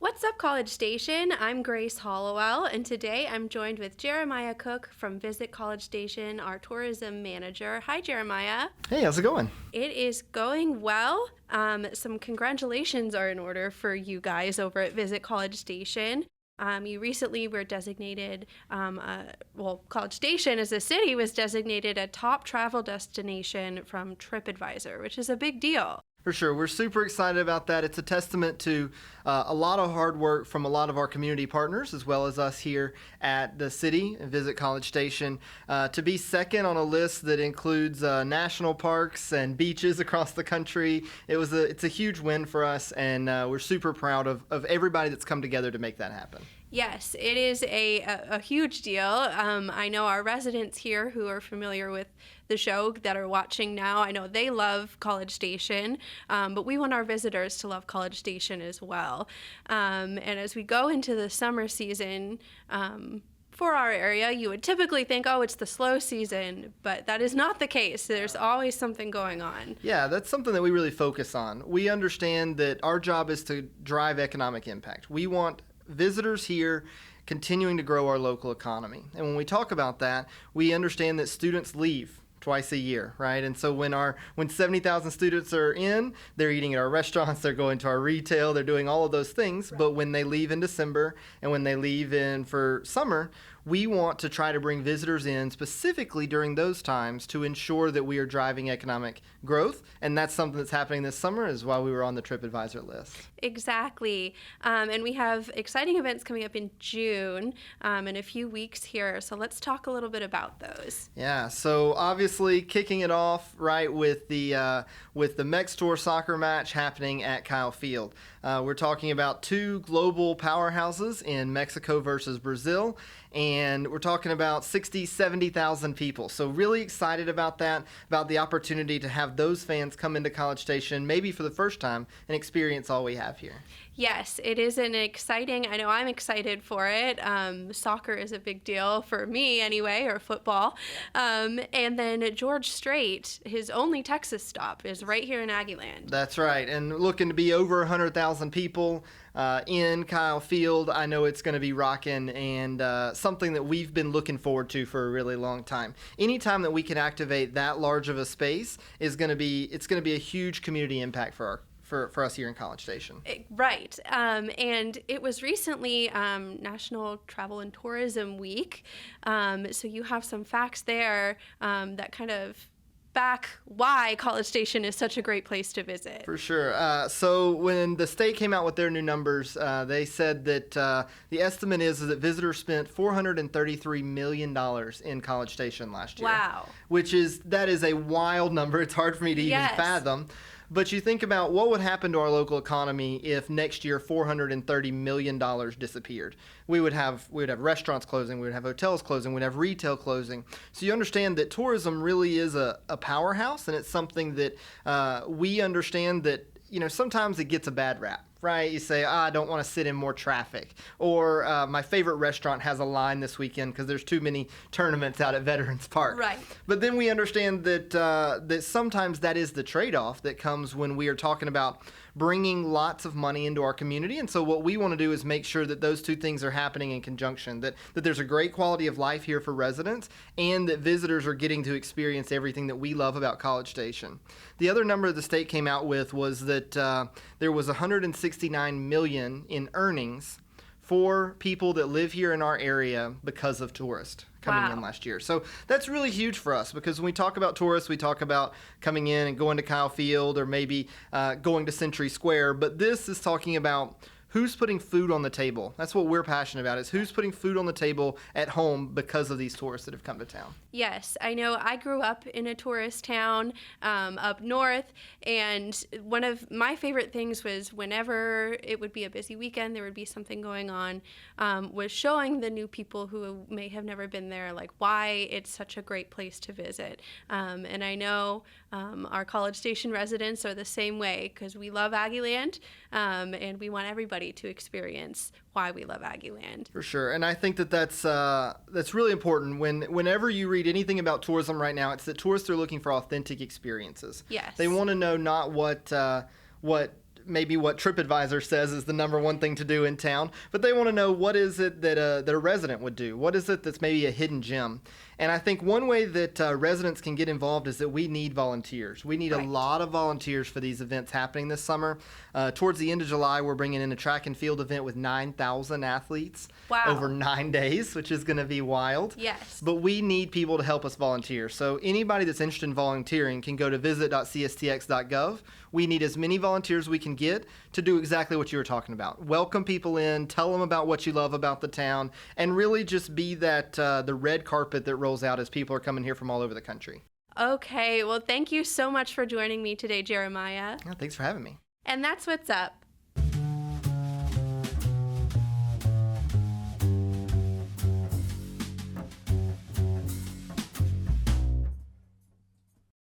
What's up, College Station? I'm Grace Hollowell, and today I'm joined with Jeremiah Cook from Visit College Station, our tourism manager. Hi, Jeremiah. Hey, how's it going? It is going well. Some congratulations are in order for you guys over at Visit College Station. You recently were designated, College Station as a city was designated a top travel destination from TripAdvisor, which is a big deal. For sure. We're super excited about that. It's a testament to a lot of hard work from a lot of our community partners, as well as us here at the city and Visit College Station. To be second on a list that includes national parks and beaches across the country, it's a huge win for us, and we're super proud of everybody that's come together to make that happen. Yes, it is a huge deal. I know our residents here who are familiar with the show that are watching now, I know they love College Station, but we want our visitors to love College Station as well. And as we go into the summer season, for our area, you would typically think, oh, it's the slow season, but that is not the case. There's always something going on. Yeah, that's something that we really focus on. We understand that our job is to drive economic impact. We want visitors here continuing to grow our local economy. And when we talk about that, we understand that students leave twice a year, right? And so when 70,000 students are in, they're eating at our restaurants, they're going to our retail, they're doing all of those things. Right. But when they leave in December and when they leave in for summer, we want to try to bring visitors in specifically during those times to ensure that we are driving economic growth. And that's something that's happening this summer, is why we were on the TripAdvisor list. Exactly. And we have exciting events coming up in June in a few weeks here. So let's talk a little bit about those. Yeah. So obviously kicking it off right with the Mex Tour soccer match happening at Kyle Field. We're talking about two global powerhouses in Mexico versus Brazil. And we're talking about 60, 70,000 people. So really excited about that, about the opportunity to have those fans come into College Station, maybe for the first time, and experience all we have here. Yes, it is an exciting, I know I'm excited for it. Soccer is a big deal for me anyway, or football. And then George Strait, his only Texas stop, is right here in Aggieland. That's right, and looking to be over 100,000 people in Kyle Field. I know it's going to be rocking, and something that we've been looking forward to for a really long time. Anytime that we can activate that large of a space it's going to be a huge community impact for us here in College Station. Right. And it was recently National Travel and Tourism Week. So you have some facts there that kind of back why College Station is such a great place to visit. For sure. So when the state came out with their new numbers, they said that the estimate is that visitors spent $433 million in College Station last year. Wow. That is a wild number. It's hard for me to even fathom. But you think about what would happen to our local economy if next year $430 million disappeared. We would have restaurants closing, we would have hotels closing, we'd have retail closing. So you understand that tourism really is a powerhouse, and it's something that we understand that, sometimes it gets a bad rap. Right? You say, I don't want to sit in more traffic. Or my favorite restaurant has a line this weekend because there's too many tournaments out at Veterans Park. Right. But then we understand that sometimes that is the trade-off that comes when we are talking about bringing lots of money into our community. And so what we want to do is make sure that those two things are happening in conjunction, that there's a great quality of life here for residents, and that visitors are getting to experience everything that we love about College Station. The other number the state came out with was that there was $169 million in earnings for people that live here in our area because of tourists coming in last year. So that's really huge for us, because when we talk about tourists, we talk about coming in and going to Kyle Field or maybe going to Century Square. But this is talking about who's putting food on the table. That's what we're passionate about, is who's putting food on the table at home because of these tourists that have come to town. Yes, I know I grew up in a tourist town up north, and one of my favorite things was whenever it would be a busy weekend, there would be something going on, was showing the new people who may have never been there, like, why it's such a great place to visit. And I know our College Station residents are the same way, because we love Aggieland, and we want everybody to experience why we love Aggieland. For sure, and I think that's really important. Whenever you read anything about tourism right now, it's that tourists are looking for authentic experiences. Yes. They want to know not what maybe what TripAdvisor says is the number one thing to do in town, but they want to know what is it that a resident would do? What is it that's maybe a hidden gem? And I think one way that residents can get involved is that we need volunteers. We need a lot of volunteers for these events happening this summer. Towards the end of July, we're bringing in a track and field event with 9,000 athletes over 9 days, which is going to be wild. Yes. But we need people to help us volunteer. So anybody that's interested in volunteering can go to visit.cstx.gov. We need as many volunteers we can get to do exactly what you were talking about. Welcome people in, tell them about what you love about the town, and really just be that the red carpet that rolls out as people are coming here from all over the country. Okay, well, thank you so much for joining me today, Jeremiah. Yeah, thanks for having me. And that's what's up.